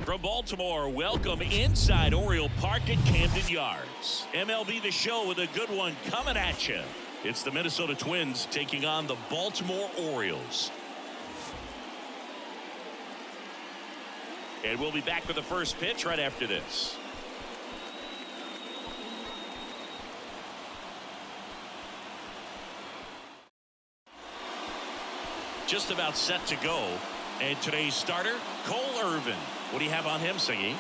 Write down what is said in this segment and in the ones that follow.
From Baltimore, welcome inside Oriole Park at Camden Yards. MLB The Show with a good one coming at you. It's the Minnesota Twins taking on the Baltimore Orioles. And we'll be back with the first pitch right after this. Just about set to go. And today's starter, Cole Irvin. What do you have on him, Singy?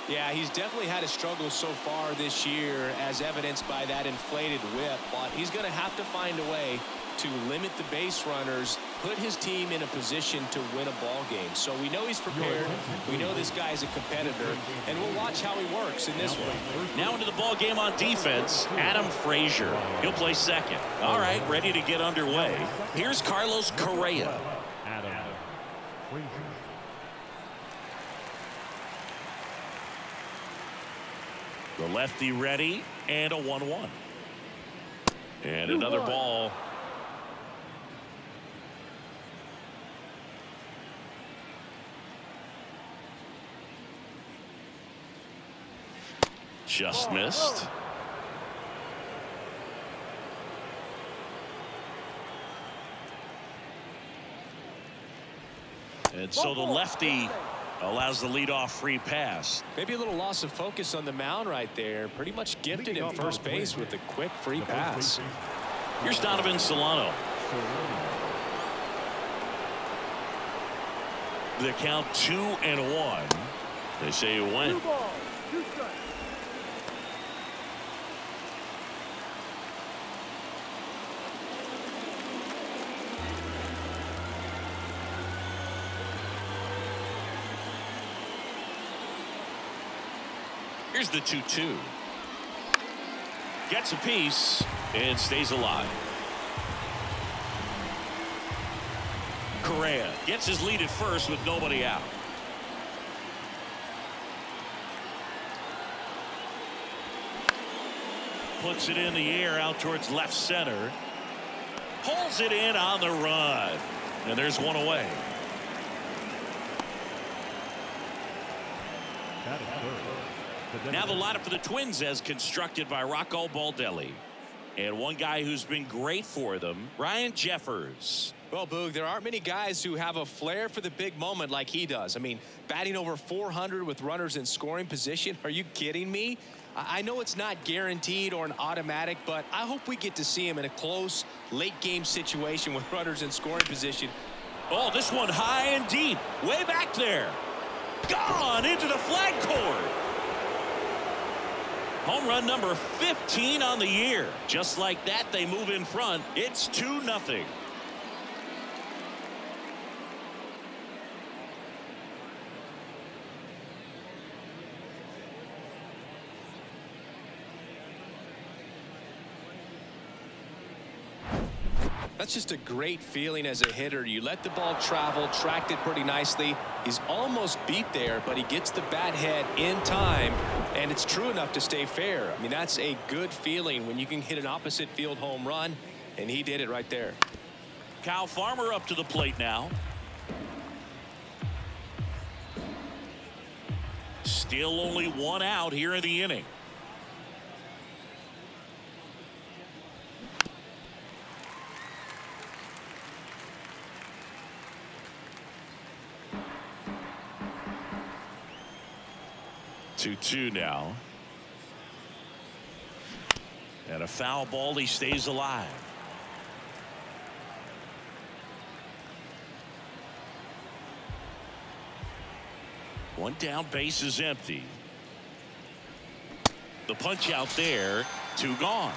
Yeah, he's definitely had a struggle so far this year, as evidenced by that inflated whip. But he's going to have to find a way to limit the base runners, put his team in a position to win a ball game. So we know he's prepared. We know this guy's a competitor, and we'll watch how he works in this one. Now into the ball game on defense, Adam Frazier. He'll play second. All right, ready to get underway. Here's Carlos Correa. The lefty ready, and a 1-1. And another ball. Just missed. And so the lefty allows the leadoff free pass. Maybe a little loss of focus on the mound right there. Pretty much gifted him first base with a quick free pass. Here's Donovan Solano. The count 2-1. They say it went. Here's the 2-2. Gets a piece and stays alive. Correa gets his lead at first with nobody out. Puts it in the air out towards left center. Pulls it in on the run. And there's one away. Now the lineup for the Twins as constructed by Rocco Baldelli. And one guy who's been great for them, Ryan Jeffers. Well, Boog, there aren't many guys who have a flair for the big moment like he does. I mean, batting over 400 with runners in scoring position. Are you kidding me? I know it's not guaranteed or an automatic, but I hope we get to see him in a close late game situation with runners in scoring position. Oh, this one high and deep, way back there. Gone into the flag cord. Home run number 15 on the year. Just like that, they move in front. It's 2-0. That's just a great feeling as a hitter. You let the ball travel, tracked it pretty nicely. He's almost beat there, but he gets the bat head in time, and it's true enough to stay fair. I mean, that's a good feeling when you can hit an opposite field home run, and he did it right there. Kyle Farmer up to the plate now. Still only one out here in the inning. Two now. And a foul ball. He stays alive. One down, base is empty. The punch out there, 2 gone.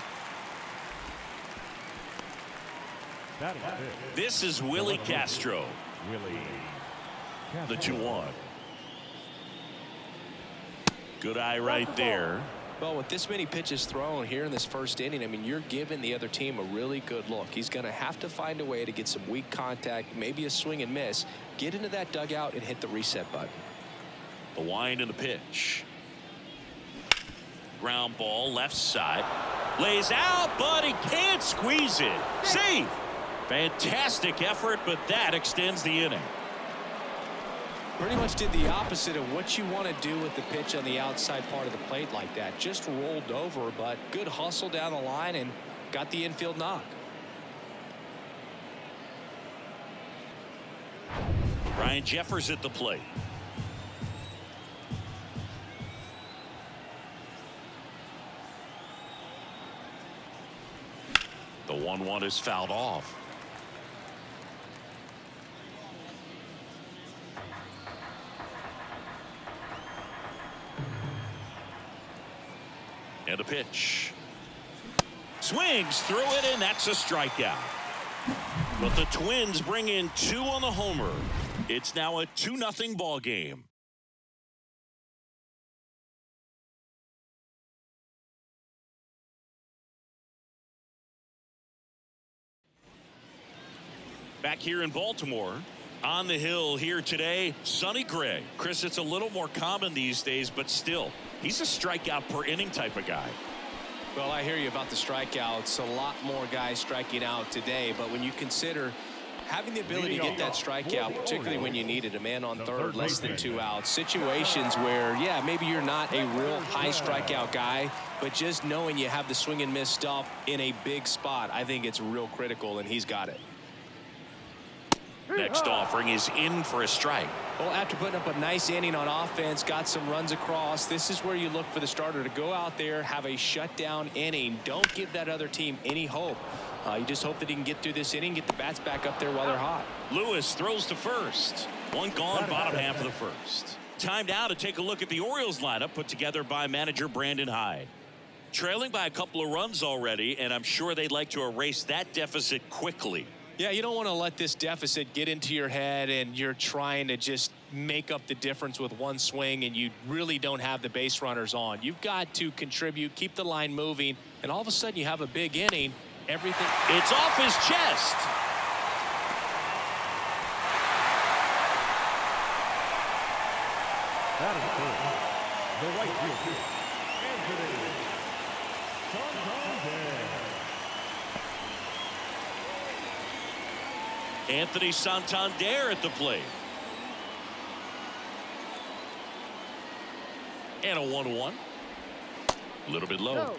This is Willie Castro. The 2-1. Good eye right there. Well, with this many pitches thrown here in this first inning, I mean, you're giving the other team a really good look. He's going to have to find a way to get some weak contact, maybe a swing and miss, get into that dugout and hit the reset button. The wind and the pitch. Ground ball left side. Lays out, but he can't squeeze it. Safe. Fantastic effort, but that extends the inning. Pretty much did the opposite of what you want to do with the pitch on the outside part of the plate like that. Just rolled over, but good hustle down the line and got the infield knock. Ryan Jeffers at the plate. The 1-1 is fouled off. And a pitch. Swings through it, and that's a strikeout. But the Twins bring in 2 on the homer. It's now a 2-0 ball game. Back here in Baltimore, on the hill here today, Sonny Gray. Chris, it's a little more common these days, but still, he's a strikeout per inning type of guy. Well, I hear you about the strikeouts. A lot more guys striking out today, but when you consider having the ability to get that strikeout, particularly when you needed a man on third, less than 2 outs, situations where, yeah, maybe you're not a real high strikeout guy, but just knowing you have the swing and miss stuff in a big spot, I think it's real critical, and he's got it. Next offering is in for a strike. Well, after putting up a nice inning on offense, got some runs across, this is where you look for the starter to go out there, have a shutdown inning. Don't give that other team any hope. You just hope that he can get through this inning, get the bats back up there while they're hot. Lewis throws to first. One gone, bottom half of the first. Time now to take a look at the Orioles lineup put together by manager Brandon Hyde. Trailing by a couple of runs already, and I'm sure they'd like to erase that deficit quickly. Yeah, you don't want to let this deficit get into your head and you're trying to just make up the difference with one swing and you really don't have the base runners on. You've got to contribute, keep the line moving, and all of a sudden you have a big inning. Everything. It's off his chest. That is correct. The right fielder, Anthony Santander. Anthony Santander at the plate. And a 1-1. A little bit low. No.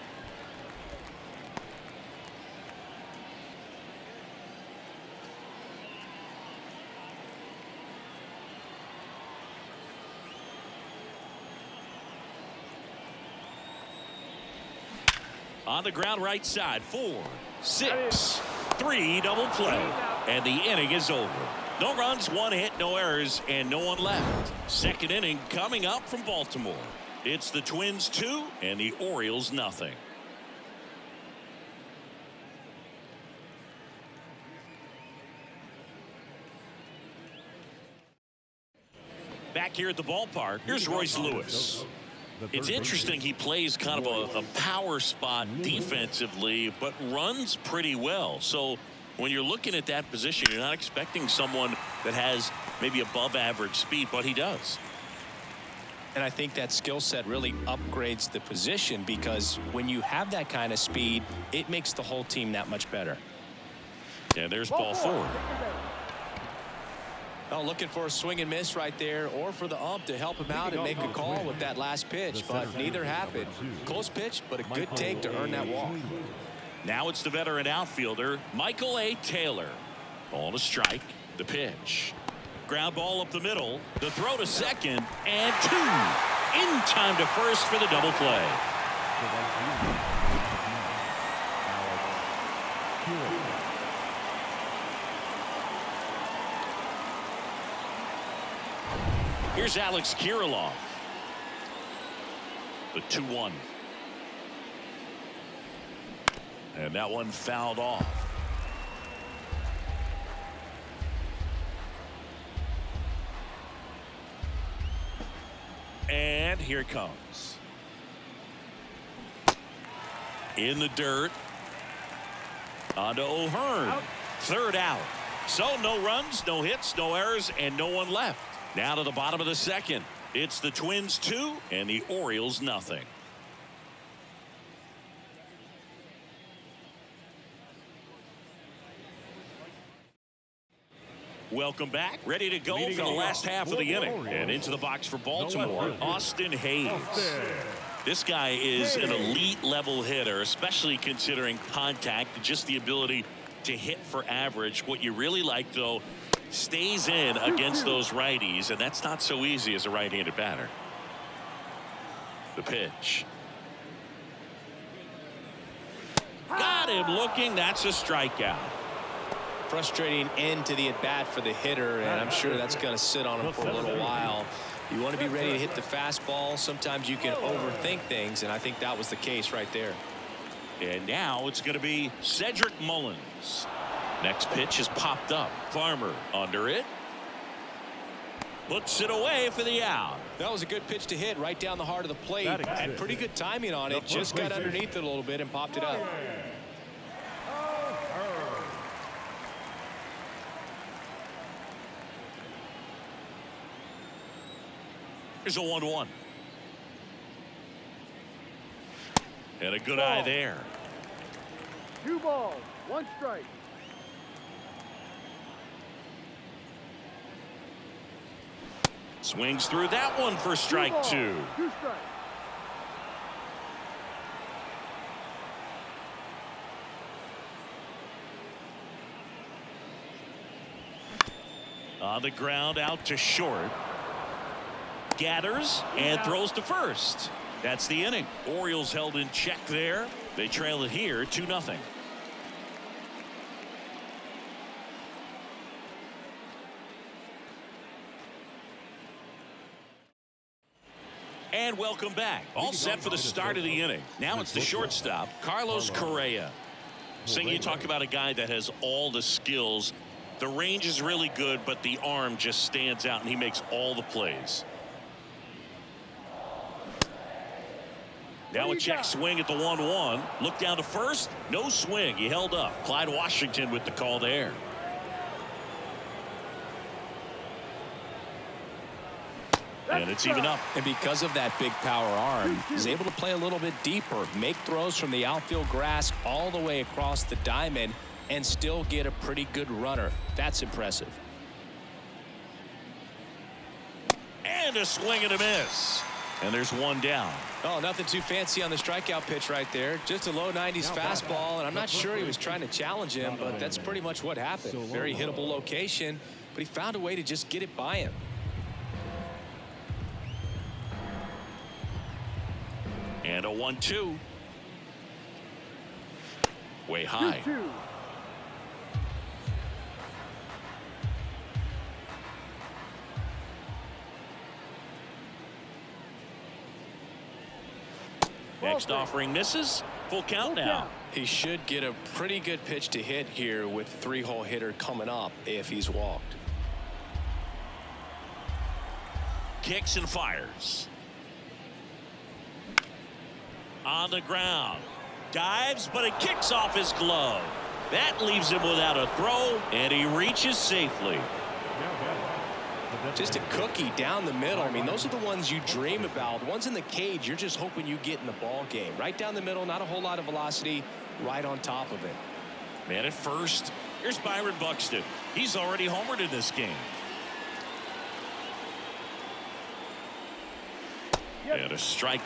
On the ground right side, 4, 6, 3 double play. And the inning is over. No runs, 1 hit, no errors, and no one left. Second inning coming up from Baltimore. It's the Twins 2 and the Orioles nothing. Back here at the ballpark, here's Royce Lewis. It's interesting, he plays kind of a power spot defensively, but runs pretty well. So when you're looking at that position, you're not expecting someone that has maybe above average speed, but he does. And I think that skill set really upgrades the position because when you have that kind of speed, it makes the whole team that much better. And there's ball 4. Oh, looking for a swing and miss right there, or for the ump to help him out and make a call with that last pitch, but neither happened. Close pitch, but a good take to earn that walk. Now it's the veteran outfielder, Michael A. Taylor. On a strike, the pitch. Ground ball up the middle, the throw to second, and 2. In time to first for the double play. Here's Alex Kirilloff. The 2-1. And that one fouled off. And here it comes. In the dirt. On to O'Hearn. Out. Third out. So no runs, no hits, no errors, and no one left. Now to the bottom of the second. It's the Twins 2 and the Orioles nothing. Welcome back. Ready to go for the last half of the inning. And into the box for Baltimore, Austin Hayes. This guy is an elite level hitter, especially considering contact and just the ability to hit for average. What you really like, though, stays in against those righties, and that's not so easy as a right-handed batter. The pitch. Got him looking. That's a strikeout. Frustrating end to the at-bat for the hitter, and I'm sure that's going to sit on him for a little while. You want to be ready to hit the fastball. Sometimes you can overthink things, and I think that was the case right there. And now it's going to be Cedric Mullins. Next pitch is popped up. Farmer under it. Puts it away for the out. That was a good pitch to hit right down the heart of the plate. Had pretty good timing on it. Just got underneath it a little bit and popped it up. Here's a 1-1. And a good eye there. 2 balls, 1 strike. Swings through that one for strike 2. 2 strikes. On the ground, out to short. Gathers and throws to first. That's the inning. Orioles held in check there. They trail it here 2-0. And welcome back. All set for the start of the inning. Now it's the shortstop, Carlos Correa. So you talk about a guy that has all the skills. The range is really good, but the arm just stands out, and he makes all the plays. Now a check swing at the 1-1. Look down to first. No swing. He held up. Clyde Washington with the call there. And it's even up. And because of that big power arm, he's able to play a little bit deeper, make throws from the outfield grass all the way across the diamond, and still get a pretty good runner. That's impressive. And a swing and a miss. And there's one down. Oh, nothing too fancy on the strikeout pitch right there. Just a low 90s fastball, and I'm not sure he was trying to challenge him, but that's pretty much what happened. Very hittable location, but he found a way to just get it by him. And a 1-2. Way high. 2-2. Next offering misses. Full count now. He should get a pretty good pitch to hit here with 3-hole hitter coming up if he's walked. Kicks and fires. On the ground. Dives, but it kicks off his glove. That leaves him without a throw, and he reaches safely. Just a cookie down the middle. I mean, those are the ones you dream about. The ones in the cage, you're just hoping you get in the ball game. Right down the middle, not a whole lot of velocity, right on top of it. Man at first. Here's Byron Buxton. He's already homered in this game. And a strike.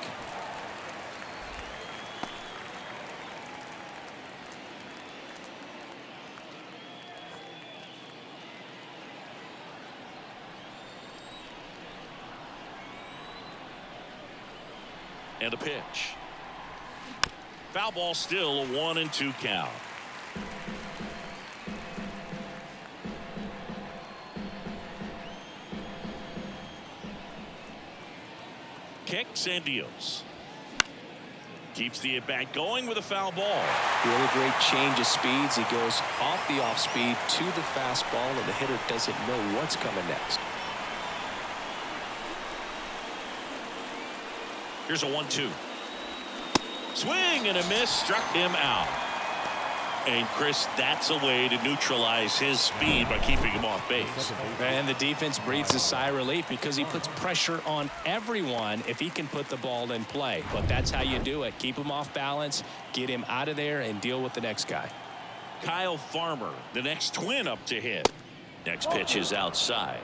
And a pitch. Foul ball, still a 1-2 count. Kicks and deals. Keeps the at-bat going with a foul ball. Really great change of speeds. He goes off the off speed to the fastball, and the hitter doesn't know what's coming next. Here's a 1-2. Swing and a miss, struck him out. And Chris, that's a way to neutralize his speed by keeping him off base. And the defense breathes a sigh of relief because he puts pressure on everyone if he can put the ball in play. But that's how you do it. Keep him off balance, get him out of there, and deal with the next guy. Kyle Farmer, the next twin up to hit. Next pitch is outside.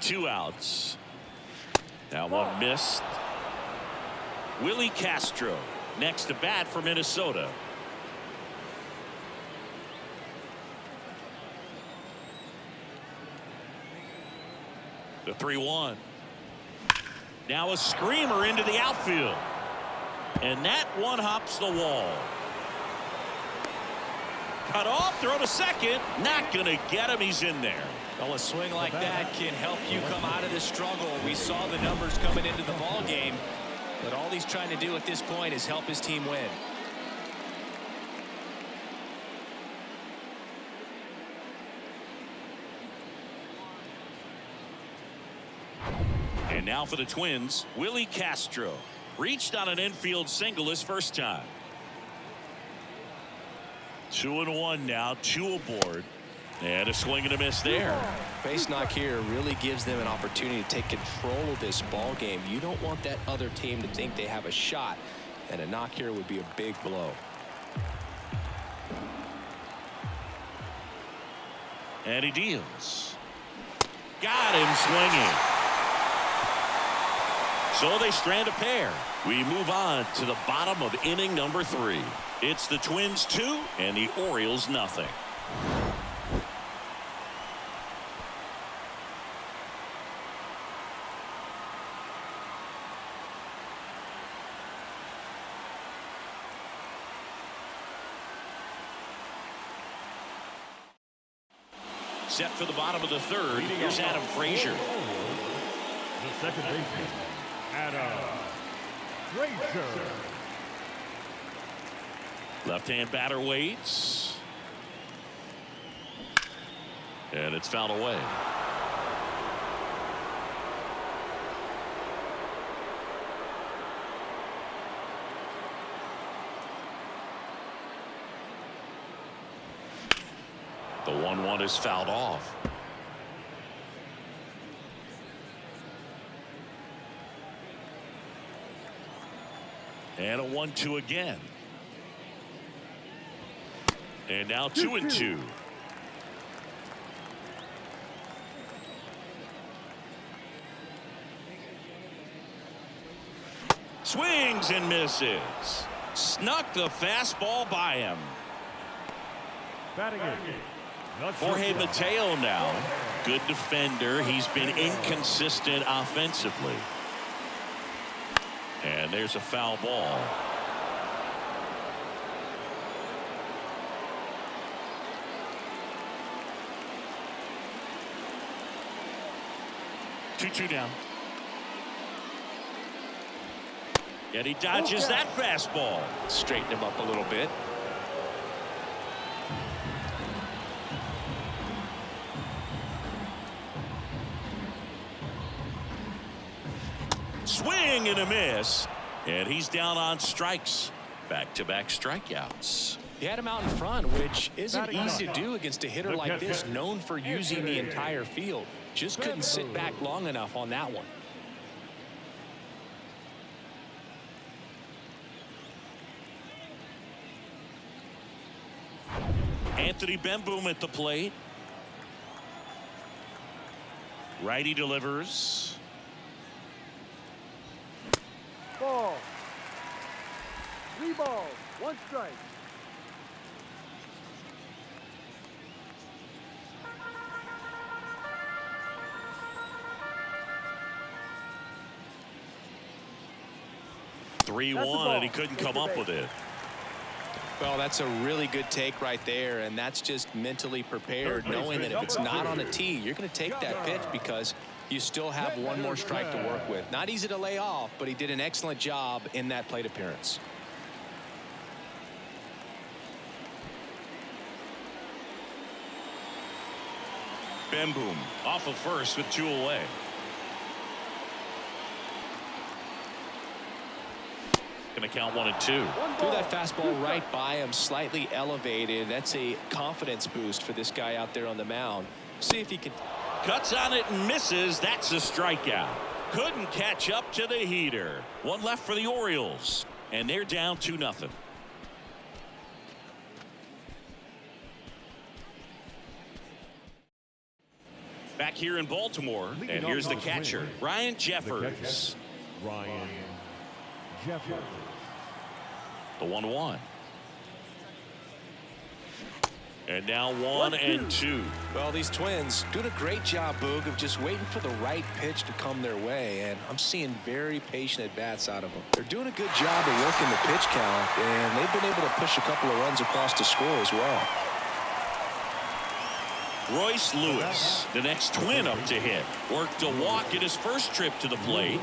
Two outs. That one missed. Willie Castro next to bat for Minnesota. The 3-1. Now a screamer into the outfield. And that one hops the wall. Cut off, throw to second. Not going to get him. He's in there. Well, a swing like that can help you come out of the struggle. We saw the numbers coming into the ball game, but all he's trying to do at this point is help his team win. And now for the Twins, Willie Castro reached on an infield single his first time. 2-1 now, 2 aboard. And a swing and a miss there. Base knock here really gives them an opportunity to take control of this ball game. You don't want that other team to think they have a shot, and a knock here would be a big blow. And he deals. Got him swinging. So they strand a pair. We move on to the bottom of inning number 3. It's the Twins 2 and the Orioles nothing. Set for the bottom of the 3rd. Here's Adam Frazier. The second baseman, Adam Frazier. Left-hand batter waits. And it's fouled away. The 1-1 is fouled off. And a 1-2 again. And now 2-2. Swings and misses. Snuck the fastball by him. Batting in. Jorge Mateo now. Good defender. He's been inconsistent offensively. And there's a foul ball. Two down. And he dodges that fastball. Straighten him up a little bit. Swing and a miss. And he's down on strikes. Back-to-back strikeouts. He had him out in front, which isn't easy to do against a hitter like this, known for using the entire field. Just couldn't sit back long enough on that one. Anthony Bemboom at the plate. Righty delivers. Ball. 3 balls, 1 strike. Three one, and he couldn't come up with it. Well, that's a really good take right there, and that's just mentally prepared, knowing that if it's not on a tee, you're going to take that pitch because you still have 1 more strike to work with. Not easy to lay off, but he did an excellent job in that plate appearance. Bemboom off of first with 2 away. Going to count 1 and 2. Threw that fastball right by him, slightly elevated. That's a confidence boost for this guy out there on the mound. See if he can Cuts on it and misses. That's a strikeout. Couldn't catch up to the heater. One left for the Orioles, and they're down 2-0. Back here in Baltimore, and here's the catcher, Ryan Jeffers. Ryan Jeffers. The 1-1. And now 1-2. Well, these Twins doing a great job, Boog, of just waiting for the right pitch to come their way, and I'm seeing very patient at-bats out of them. They're doing a good job of working the pitch count, and they've been able to push a couple of runs across the score as well. Royce Lewis, the next Twin up to hit. Worked a walk in his first trip to the plate.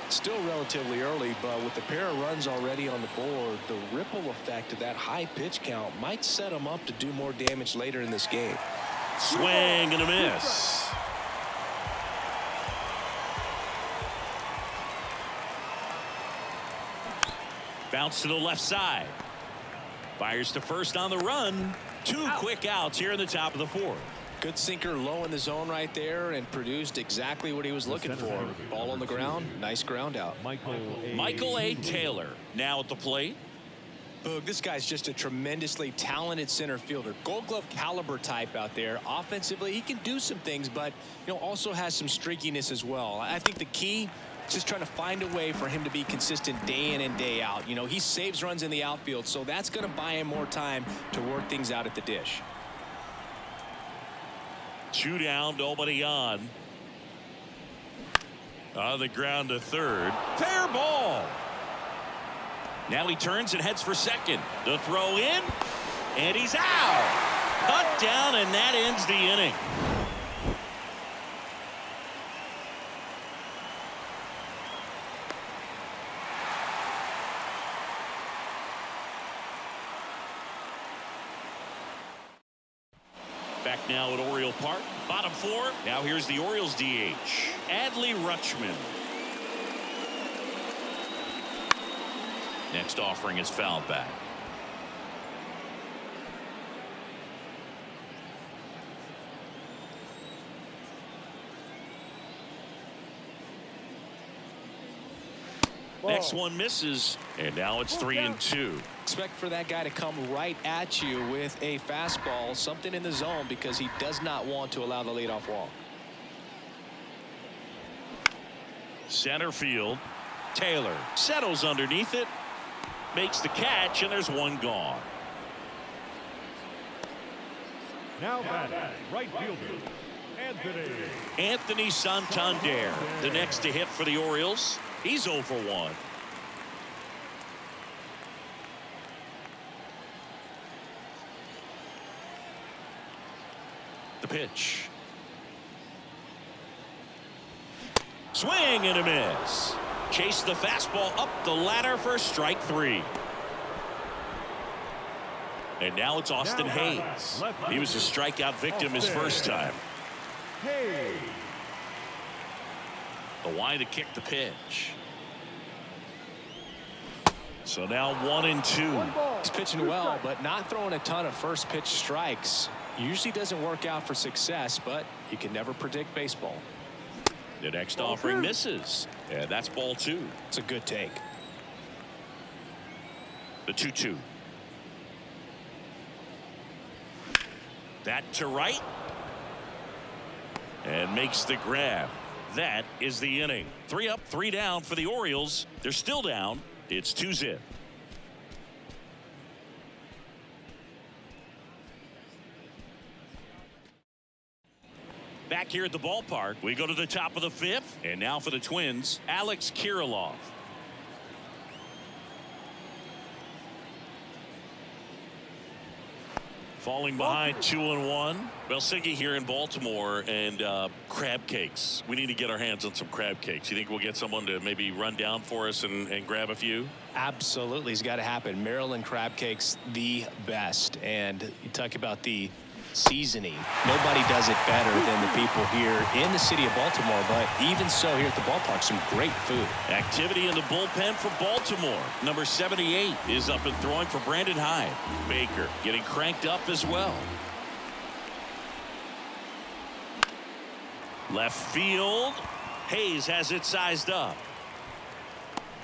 Still relatively early, but with the pair of runs already on the board, the ripple effect of that high pitch count might set them up to do more damage later in this game. Swing and a miss. Bounce to the left side. Fires to first on the run. Two quick outs here in the top of the fourth. Good sinker low in the zone right there and produced exactly what he was looking for. Ball on the ground. Nice ground out. Michael A. Taylor now at the plate. Boog, this guy's just a tremendously talented center fielder. Gold Glove caliber type out there. Offensively, he can do some things, but also has some streakiness as well. I think the key is just trying to find a way for him to be consistent day in and day out. He saves runs in the outfield, so that's going to buy him more time to work things out at the dish. 2 down, nobody on. On the ground to third. Fair ball. Now he turns and heads for second. The throw in, and he's out. Cut down, and that ends the inning. Back now at Oriole Park, bottom 4. Now here's the Orioles DH, Adley Rutschman. Next offering is fouled back. Next one misses, and now it's 3-2. Expect for that guy to come right at you with a fastball, something in the zone, because he does not want to allow the leadoff walk. Center field. Taylor settles underneath it, makes the catch, and there's one gone. Now batting, right fielder, Anthony Santander, the next to hit for the Orioles. He's 0 for 1. The pitch. Swing and a miss. Chase the fastball up the ladder for strike 3. And now it's Austin Hayes. He was a strikeout victim his first time. The wide to kick the pitch. So now 1-2. He's pitching well, but not throwing a ton of first pitch strikes. Usually doesn't work out for success, but you can never predict baseball. The next offering misses, and that's ball 2. It's a good take. The 2-2. That to right, and makes the grab. That is the inning. 3 up, 3 down for the Orioles. They're still down. It's 2-0. Back here at the ballpark, we go to the top of the 5th, and now for the Twins, Alex Kirilloff. Falling behind 2-1. Belsinki here in Baltimore, and crab cakes. We need to get our hands on some crab cakes. You think we'll get someone to maybe run down for us and grab a few? Absolutely, it's got to happen. Maryland crab cakes, the best. And you talk about the seasoning. Nobody does it better than the people here in the city of Baltimore, but even so here at the ballpark, some great food. Activity in the bullpen for Baltimore. Number 78 is up and throwing for Brandon Hyde. Baker getting cranked up as well. Left field. Hayes has it sized up.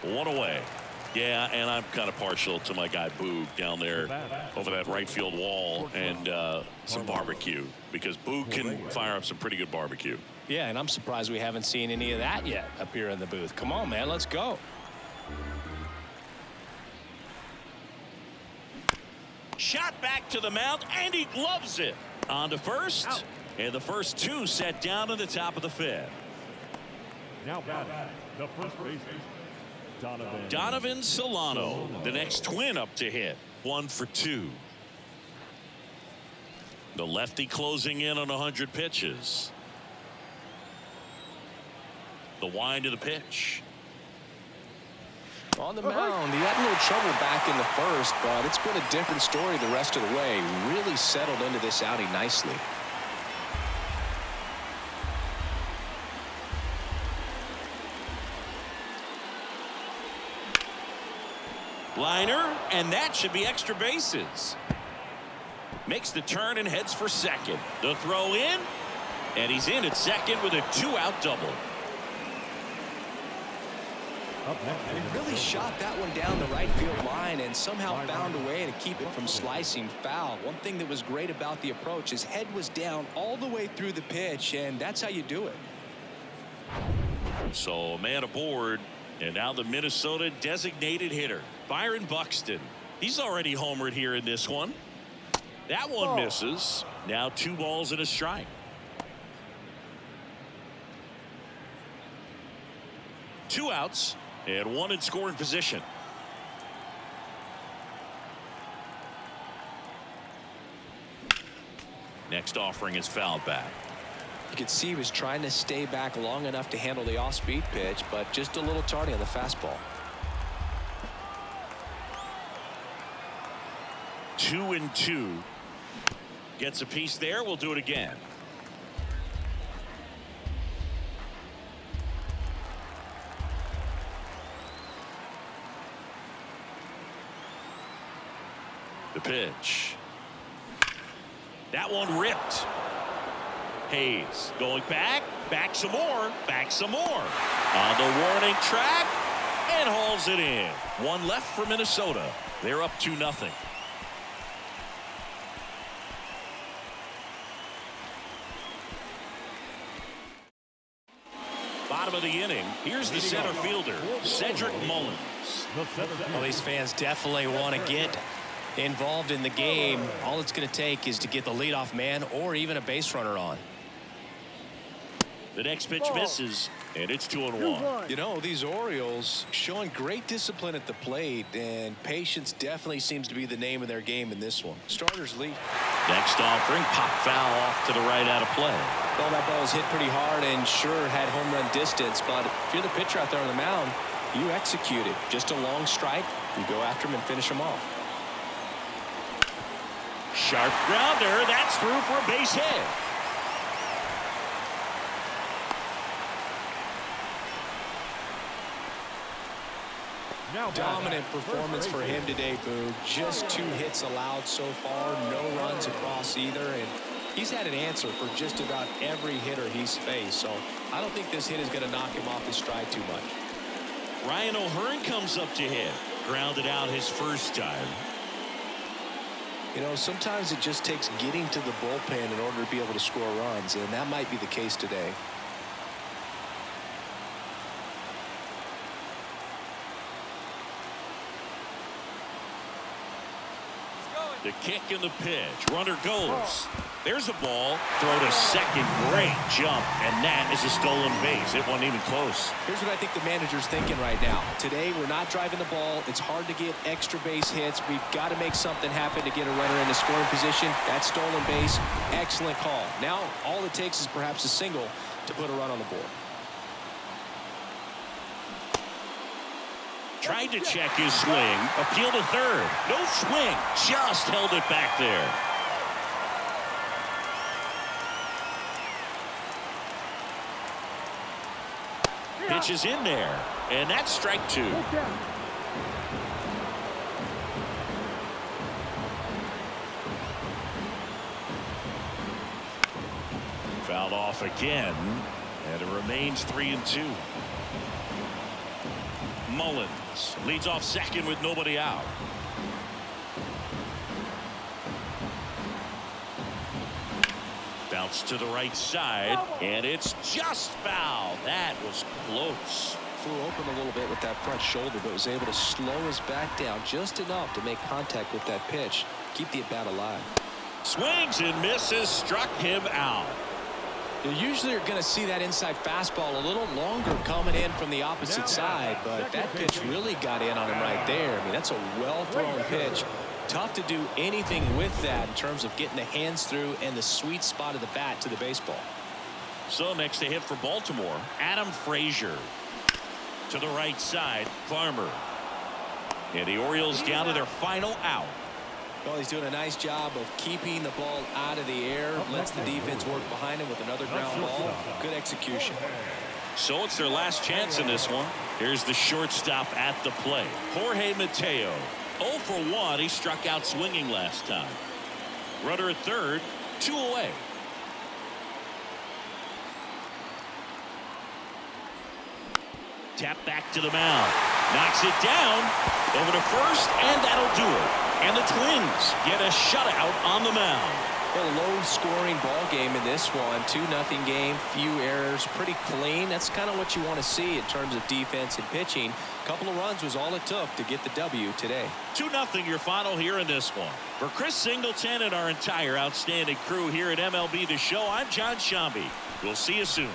One away. Yeah, and I'm kind of partial to my guy Boog down there over that right field wall and some barbecue, because Boog can fire up some pretty good barbecue. Yeah, and I'm surprised we haven't seen any of that yet up here in the booth. Come on, man, let's go. Shot back to the mound, and he gloves it. On to first, and the first two set down to the top of the fifth. Now batting, the first baseman, Donovan Solano, the next twin up to hit. 1 for 2. The lefty closing in on 100 pitches. The wind of the pitch. On the mound, he had a little trouble back in the first, but it's been a different story the rest of the way. Really settled into this outing nicely. Liner, and that should be extra bases. Makes the turn and heads for second. The throw in, and he's in at second with a 2-out double. He really shot that one down the right field line and somehow found a way to keep it from slicing foul. One thing that was great about the approach, his head was down all the way through the pitch, and that's how you do it. So a man aboard, and now the Minnesota designated hitter, Byron Buxton. He's already homered here in this one. That one misses. Now 2 balls and a strike. Two outs and one in scoring position. Next offering is fouled back. You could see he was trying to stay back long enough to handle the off-speed pitch, but just a little tardy on the fastball. 2-2. Gets a piece there. We'll do it again. The pitch. That one ripped. Hayes going back some more, on the warning track, and hauls it in. One left for Minnesota. They're up 2-0. Bottom of the inning. Here's the center fielder, Cedric Mullins. Well, these fans definitely want to get involved in the game. All it's going to take is to get the leadoff man or even a base runner on. The next pitch misses, and it's 2-1. You know, these Orioles showing great discipline at the plate, and patience definitely seems to be the name of their game in this one. Starters lead. Next offering, pop foul off to the right, out of play. Well, that ball was hit pretty hard and sure had home run distance, but if you're the pitcher out there on the mound, you execute it. Just a long strike, you go after him and finish him off. Sharp grounder, that's through for a base hit. Dominant performance for him today, Boo. Just 2 hits allowed so far, no runs across either, and he's had an answer for just about every hitter he's faced, so I don't think this hit is going to knock him off his stride too much. Ryan O'Hearn comes up to hit. Grounded out his first time. You know, sometimes it just takes getting to the bullpen in order to be able to score runs, and that might be the case today. The kick and the pitch. Runner goes. There's a ball. Throw to second. Great jump. And that is a stolen base. It wasn't even close. Here's what I think the manager's thinking right now. Today, we're not driving the ball. It's hard to get extra base hits. We've got to make something happen to get a runner in the scoring position. That stolen base, excellent call. Now, all it takes is perhaps a single to put a run on the board. Tried to check his swing. Appeal to third. No swing. Just held it back there. Pitch is in there. And that's strike 2. Fouled off off again, and it remains 3-2. Mullins leads off second with nobody out. Bounce to the right side, and it's just foul. That was close. Flew open a little bit with that front shoulder, but was able to slow his back down just enough to make contact with that pitch. Keep the at-bat alive. Swings and misses, struck him out. You usually are going to see that inside fastball a little longer coming in from the opposite side, but that pitch really got in on him right there. I mean, that's a well-thrown pitch. Tough to do anything with that in terms of getting the hands through and the sweet spot of the bat to the baseball. So next to hit for Baltimore, Adam Frazier. To the right side, Farmer. And the Orioles down to their final out. Well, he's doing a nice job of keeping the ball out of the air. Lets the defense work behind him with another ground ball. Good execution. So it's their last chance in this one. Here's the shortstop at the plate, Jorge Mateo. 0 for 1. He struck out swinging last time. Runner at third, 2 away. Tap back to the mound. Knocks it down. Over to first, and that'll do it. And the Twins get a shutout on the mound. Well, a low-scoring ball game in this one. 2-0 game, few errors, pretty clean. That's kind of what you want to see in terms of defense and pitching. A couple of runs was all it took to get the W today. 2-0 your final here in this one. For Chris Singleton and our entire outstanding crew here at MLB The Show, I'm John Shambi. We'll see you soon.